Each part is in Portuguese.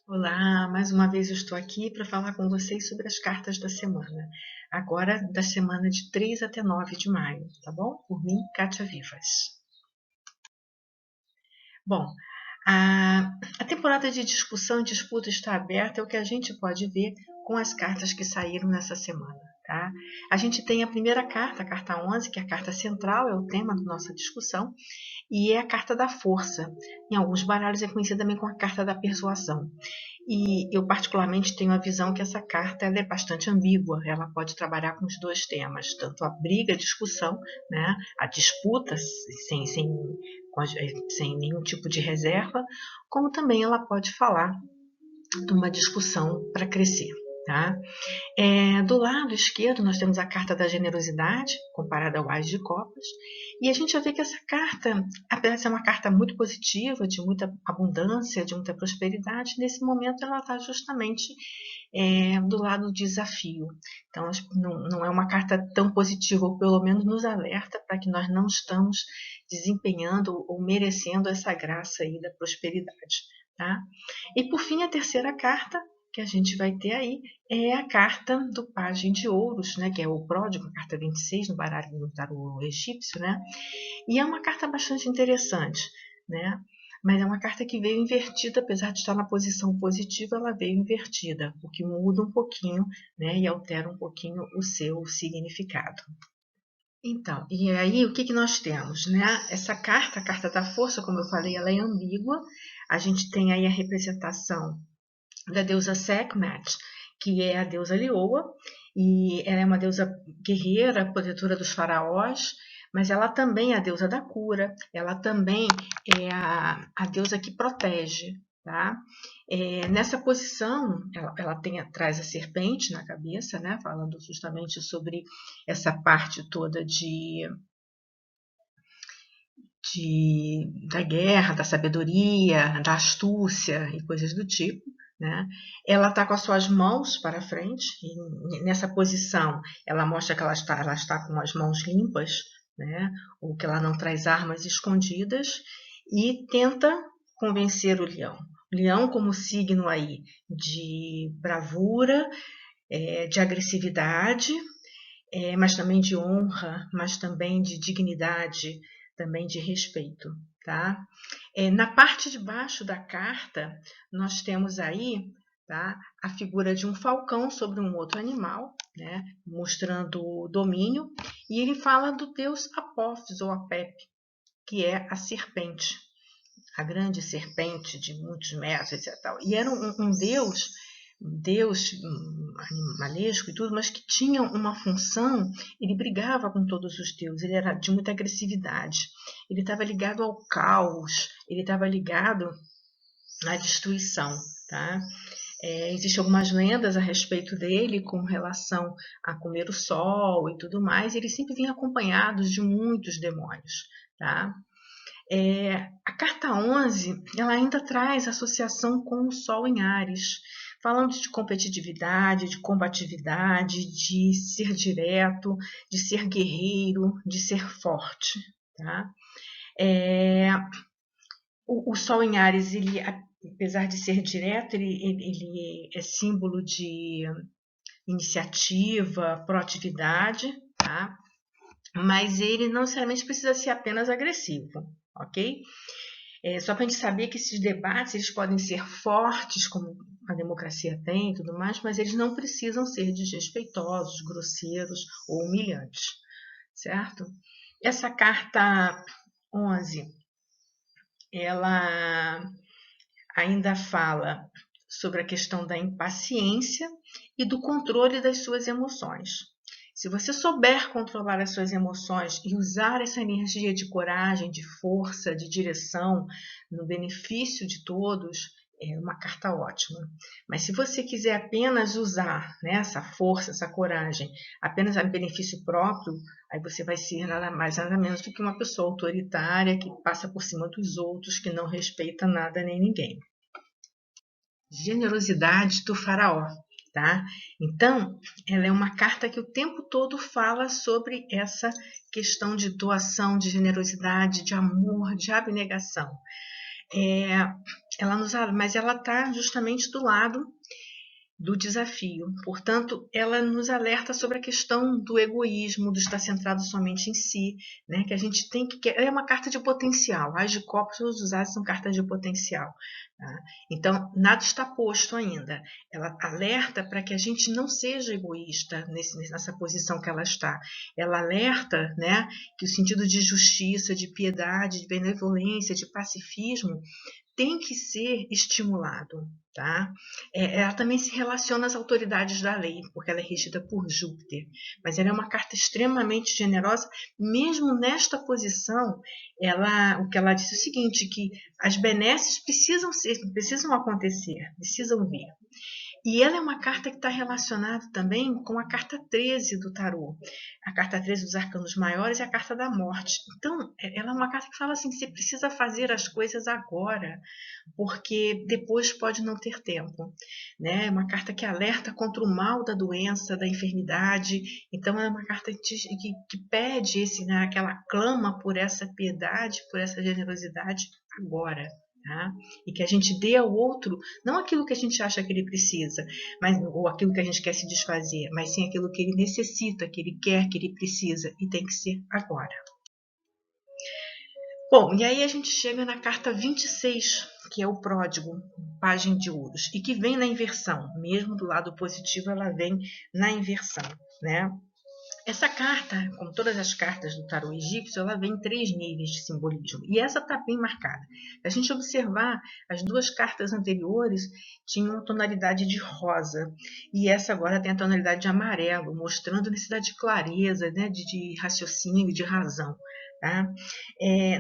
Olá, mais uma vez eu estou aqui para falar com vocês sobre as cartas da semana. Agora, da semana de 3 até 9 de maio, tá bom? Por mim, Kátia Vivas. Bom, a temporada de discussão e disputa está aberta, é o que a gente pode ver com as cartas que saíram nessa semana. Tá? A gente tem a primeira carta, a carta 11, que é a carta central, é o tema da nossa discussão, e é a carta da força. Em alguns baralhos é conhecida também como a carta da persuasão. E eu particularmente tenho a visão que essa carta ela é bastante ambígua, ela pode trabalhar com os dois temas, tanto a briga, a discussão, né, a disputa sem nenhum tipo de reserva, como também ela pode falar de uma discussão para crescer. Tá? Do lado esquerdo, nós temos a carta da generosidade, comparada ao Ás de Copas, e a gente vai ver que essa carta, apesar de ser uma carta muito positiva, de muita abundância, de muita prosperidade, nesse momento ela está justamente do lado do desafio. Então, não é uma carta tão positiva, ou pelo menos nos alerta para que nós não estamos desempenhando ou merecendo essa graça aí da prosperidade. Tá? E por fim, a terceira carta que a gente vai ter aí é a carta do Pajem de Ouros, né, que é o pródigo, a carta 26 no baralho do tarô egípcio, né? E é uma carta bastante interessante, né? Mas é uma carta que veio invertida, apesar de estar na posição positiva, ela veio invertida, o que muda um pouquinho, né, e altera um pouquinho o seu significado. Então, e aí o que nós temos, né? Essa carta, a carta da força, como eu falei, ela é ambígua. A gente tem aí a representação da deusa Sekhmet, que é a deusa Lioa, e ela é uma deusa guerreira, protetora dos faraós, mas ela também é a deusa da cura, ela também é a deusa que protege. Tá? Nessa posição, ela traz a serpente na cabeça, né? Falando justamente sobre essa parte toda da guerra, da sabedoria, da astúcia e coisas do tipo. Né? Ela está com as suas mãos para frente, e nessa posição ela mostra que ela está com as mãos limpas, né? Ou que ela não traz armas escondidas, e tenta convencer o leão. O leão como signo aí de bravura, de agressividade, mas também de honra, mas também de dignidade, também de respeito. Tá? Na parte de baixo da carta, nós temos aí, tá, a figura de um falcão sobre um outro animal, né, mostrando domínio, e ele fala do deus Apófis ou Apep, que é a serpente, a grande serpente de muitos metros, etc. E era um deus animalesco e tudo, mas que tinha uma função, ele brigava com todos os deuses, ele era de muita agressividade, ele estava ligado ao caos, ele estava ligado à destruição. Tá? Existem algumas lendas a respeito dele com relação a comer o sol e tudo mais, e ele sempre vinha acompanhado de muitos demônios. Tá? A carta 11 ela ainda traz associação com o Sol em Áries, falando de competitividade, de combatividade, de ser direto, de ser guerreiro, de ser forte. Tá? O Sol em Áries, ele, apesar de ser direto, ele é símbolo de iniciativa, proatividade, tá? Mas ele não necessariamente precisa ser apenas agressivo, ok? Só para a gente saber que esses debates eles podem ser fortes, como a democracia tem e tudo mais, mas eles não precisam ser desrespeitosos, grosseiros ou humilhantes, certo? Essa carta 11, ela ainda fala sobre a questão da impaciência e do controle das suas emoções. Se você souber controlar as suas emoções e usar essa energia de coragem, de força, de direção no benefício de todos, é uma carta ótima. Mas se você quiser apenas usar, né, essa força, essa coragem, apenas a benefício próprio, aí você vai ser nada mais, nada menos do que uma pessoa autoritária que passa por cima dos outros, que não respeita nada nem ninguém. Generosidade do faraó. Tá? Então, ela é uma carta que o tempo todo fala sobre essa questão de doação, de generosidade, de amor, de abnegação. mas ela está justamente do lado do desafio. Portanto, ela nos alerta sobre a questão do egoísmo, do estar centrado somente em si, né? Que a gente tem que... É uma carta de potencial. As de copas, todos os ases são cartas de potencial. Tá? Então, nada está posto ainda. Ela alerta para que a gente não seja egoísta nessa posição que ela está. Ela alerta, né, que o sentido de justiça, de piedade, de benevolência, de pacifismo tem que ser estimulado, tá? Ela também se relaciona às autoridades da lei, porque ela é regida por Júpiter, mas ela é uma carta extremamente generosa, mesmo nesta posição, o que ela diz é o seguinte, que as benesses precisam acontecer, precisam vir. E ela é uma carta que está relacionada também com a carta 13 do tarô. A carta 13 dos arcanos maiores é a carta da morte. Então, ela é uma carta que fala assim, você precisa fazer as coisas agora, porque depois pode não ter tempo. Né? É uma carta que alerta contra o mal da doença, da enfermidade. Então, é uma carta que pede, né, que ela clama por essa piedade, por essa generosidade agora. Tá? E que a gente dê ao outro, não aquilo que a gente acha que ele precisa, ou aquilo que a gente quer se desfazer, mas sim aquilo que ele necessita, que ele quer, que ele precisa, e tem que ser agora. Bom, e aí a gente chega na carta 26, que é o pródigo, página de ouros, e que vem na inversão, mesmo do lado positivo, ela vem na inversão, né? Essa carta, como todas as cartas do tarô egípcio, ela vem em 3 níveis de simbolismo. E essa está bem marcada. Se a gente observar, as 2 cartas anteriores tinham uma tonalidade de rosa. E essa agora tem a tonalidade de amarelo, mostrando a necessidade de clareza, né, de raciocínio, de razão. Tá?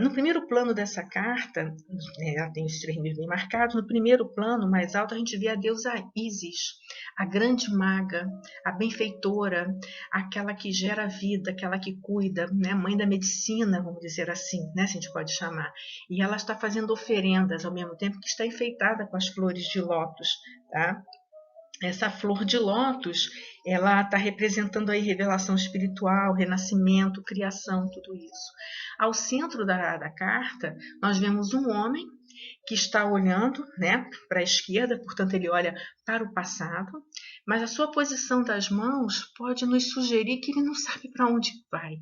No primeiro plano dessa carta, ela tem os 3 níveis bem marcados. No primeiro plano, mais alto, a gente vê a deusa Ísis, a grande maga, a benfeitora, aquela que gera vida, aquela que cuida, né? Mãe da medicina, vamos dizer assim, né? Se a gente pode chamar. E ela está fazendo oferendas ao mesmo tempo que está enfeitada com as flores de lótus, tá? Essa flor de lótus, ela está representando aí revelação espiritual, renascimento, criação, tudo isso. Ao centro da carta, nós vemos um homem que está olhando, né, para a esquerda, portanto ele olha para o passado, mas a sua posição das mãos pode nos sugerir que ele não sabe para onde vai.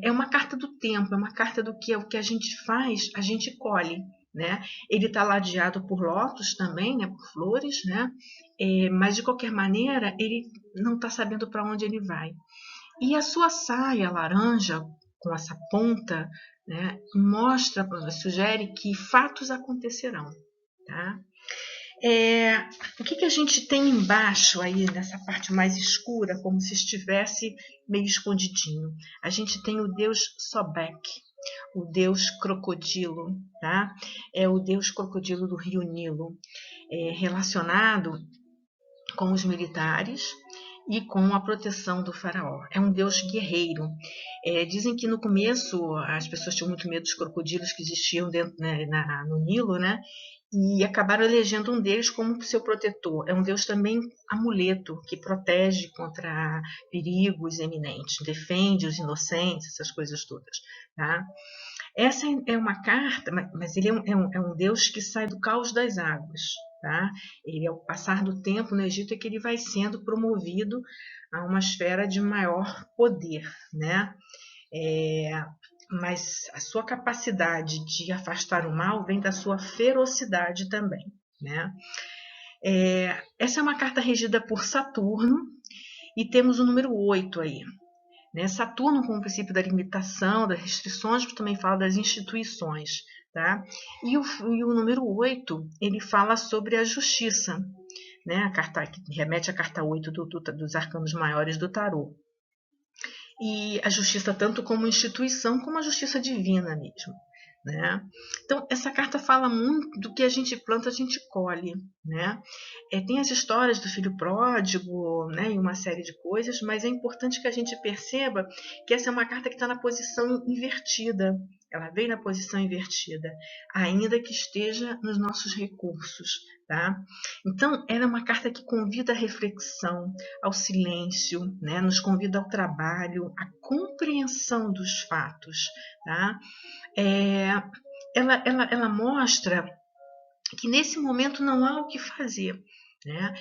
É uma carta do tempo, é uma carta do que o que a gente faz, a gente colhe. Né? Ele está ladeado por lótus também, né, por flores, né? Mas de qualquer maneira ele não está sabendo para onde ele vai. E a sua saia laranja, com essa ponta, né, sugere que fatos acontecerão. Tá? O que a gente tem embaixo aí, nessa parte mais escura, como se estivesse meio escondidinho? A gente tem o deus Sobek, o deus crocodilo, tá? É o deus crocodilo do rio Nilo, relacionado com os militares e com a proteção do faraó. É um deus guerreiro. Dizem que no começo as pessoas tinham muito medo dos crocodilos que existiam dentro, né, no Nilo, né? E acabaram elegendo um deles como seu protetor. É um deus também amuleto, que protege contra perigos eminentes, defende os inocentes, essas coisas todas. Tá? Essa é uma carta, mas ele é um deus que sai do caos das águas. Tá? Ele, ao passar do tempo no Egito, é que ele vai sendo promovido a uma esfera de maior poder. Né? Mas a sua capacidade de afastar o mal vem da sua ferocidade também. Né? Essa é uma carta regida por Saturno e temos o número 8 aí. Né? Saturno, com o princípio da limitação, das restrições, mas também fala das instituições. Tá? E o número 8, ele fala sobre a justiça, né? A carta que remete à carta 8 dos arcanos maiores do tarô. E a justiça tanto como instituição, como a justiça divina mesmo. Né? Então, essa carta fala muito do que a gente planta, a gente colhe. Né? Tem as histórias do filho pródigo, né, e uma série de coisas, mas é importante que a gente perceba que essa é uma carta que está na posição invertida. Ela vem na posição invertida, ainda que esteja nos nossos recursos. Tá? Então, ela é uma carta que convida à reflexão, ao silêncio, né? Nos convida ao trabalho, à compreensão dos fatos. Tá? ela mostra que nesse momento não há o que fazer, né?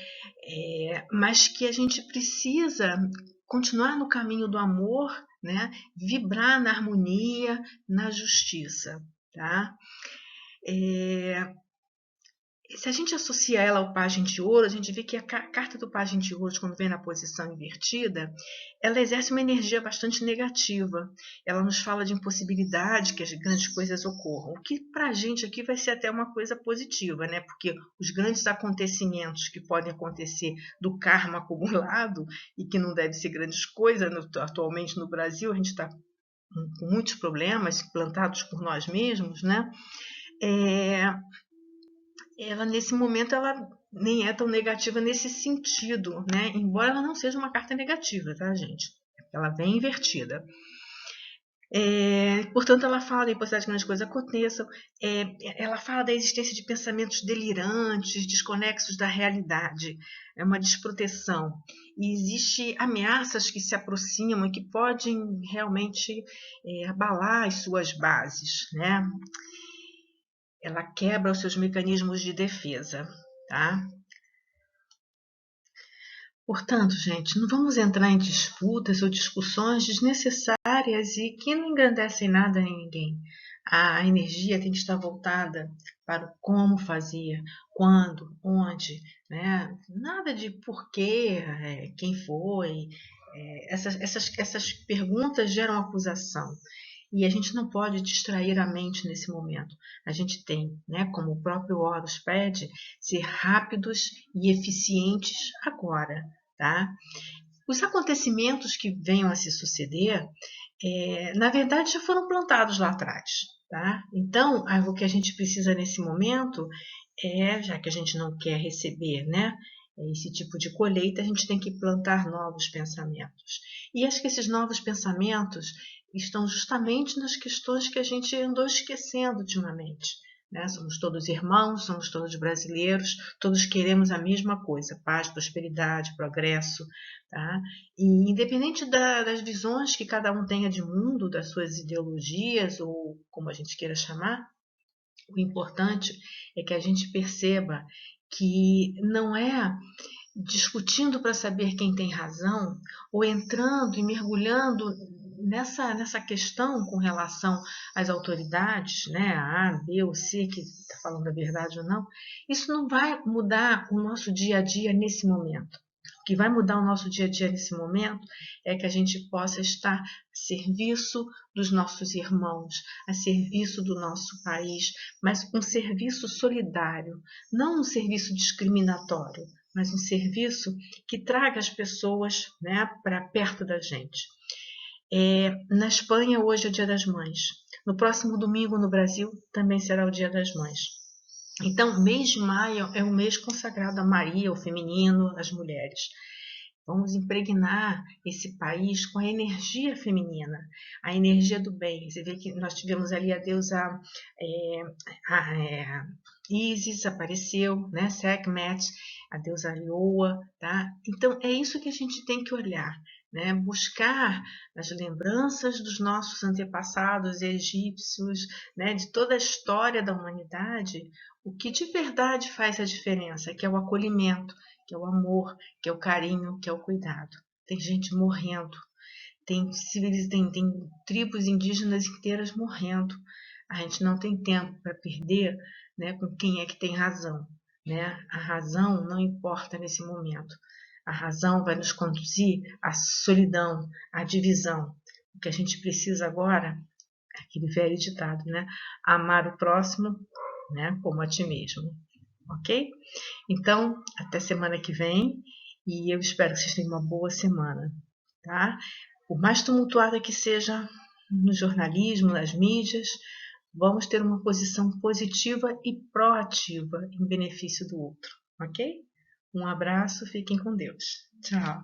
Mas que a gente precisa continuar no caminho do amor, né? Vibrar na harmonia, na justiça, tá? Se a gente associa ela ao pajem de ouro, a gente vê que a carta do pajem de ouro, quando vem na posição invertida, ela exerce uma energia bastante negativa. Ela nos fala de impossibilidade que as grandes coisas ocorram, o que para a gente aqui vai ser até uma coisa positiva, né? Porque os grandes acontecimentos que podem acontecer do karma acumulado e que não deve ser grandes coisas, atualmente no Brasil a gente está com muitos problemas plantados por nós mesmos, né? Ela nesse momento ela nem é tão negativa nesse sentido, né? Embora ela não seja uma carta negativa, tá, gente? Ela vem invertida. Portanto, ela fala da impossibilidade que as coisas aconteçam, ela fala da existência de pensamentos delirantes, desconexos da realidade, é uma desproteção. E existem ameaças que se aproximam e que podem realmente abalar as suas bases, né? Ela quebra os seus mecanismos de defesa, tá? Portanto, gente, não vamos entrar em disputas ou discussões desnecessárias e que não engrandecem nada em ninguém. A energia tem que estar voltada para o como fazer, quando, onde, né? Nada de porquê, quem foi. Essas perguntas geram acusação. E a gente não pode distrair a mente nesse momento. A gente tem, né, como o próprio Horus pede, ser rápidos e eficientes agora, tá? Os acontecimentos que venham a se suceder, na verdade, já foram plantados lá atrás, tá? Então, o que a gente precisa nesse momento já que a gente não quer receber, né, esse tipo de colheita, a gente tem que plantar novos pensamentos. E acho que esses novos pensamentos estão justamente nas questões que a gente andou esquecendo ultimamente. Né? Somos todos irmãos, somos todos brasileiros, todos queremos a mesma coisa: paz, prosperidade, progresso. Tá? E independente das visões que cada um tenha de mundo, das suas ideologias, ou como a gente queira chamar, o importante é que a gente perceba que não é discutindo para saber quem tem razão ou entrando e mergulhando nessa questão com relação às autoridades, né, a A, B ou C, que está falando a verdade ou não. Isso não vai mudar o nosso dia a dia nesse momento. O que vai mudar o nosso dia a dia nesse momento é que a gente possa estar a serviço dos nossos irmãos, a serviço do nosso país, mas um serviço solidário, não um serviço discriminatório, mas um serviço que traga as pessoas, né, para perto da gente. Na Espanha, hoje é o Dia das Mães. No próximo domingo, no Brasil, também será o Dia das Mães. Então, mês de maio é um mês consagrado a Maria, o feminino, às mulheres. Vamos impregnar esse país com a energia feminina, a energia do bem. Você vê que nós tivemos ali a deusa Isis apareceu, né? Sekhmet, a deusa Lioa, tá? Então é isso que a gente tem que olhar, né? Buscar as lembranças dos nossos antepassados egípcios, né? De toda a história da humanidade, o que de verdade faz a diferença, que é o acolhimento, que é o amor, que é o carinho, que é o cuidado. Tem gente morrendo, tem tribos indígenas inteiras morrendo. A gente não tem tempo para perder, né, com quem é que tem razão. Né? A razão não importa nesse momento. A razão vai nos conduzir à solidão, à divisão. O que a gente precisa agora, aquele velho ditado, né? Amar o próximo, né, como a ti mesmo. Ok? Então, até semana que vem, e eu espero que vocês tenham uma boa semana, tá? Por mais tumultuada que seja no jornalismo, nas mídias, vamos ter uma posição positiva e proativa em benefício do outro, ok? Um abraço, fiquem com Deus. Tchau.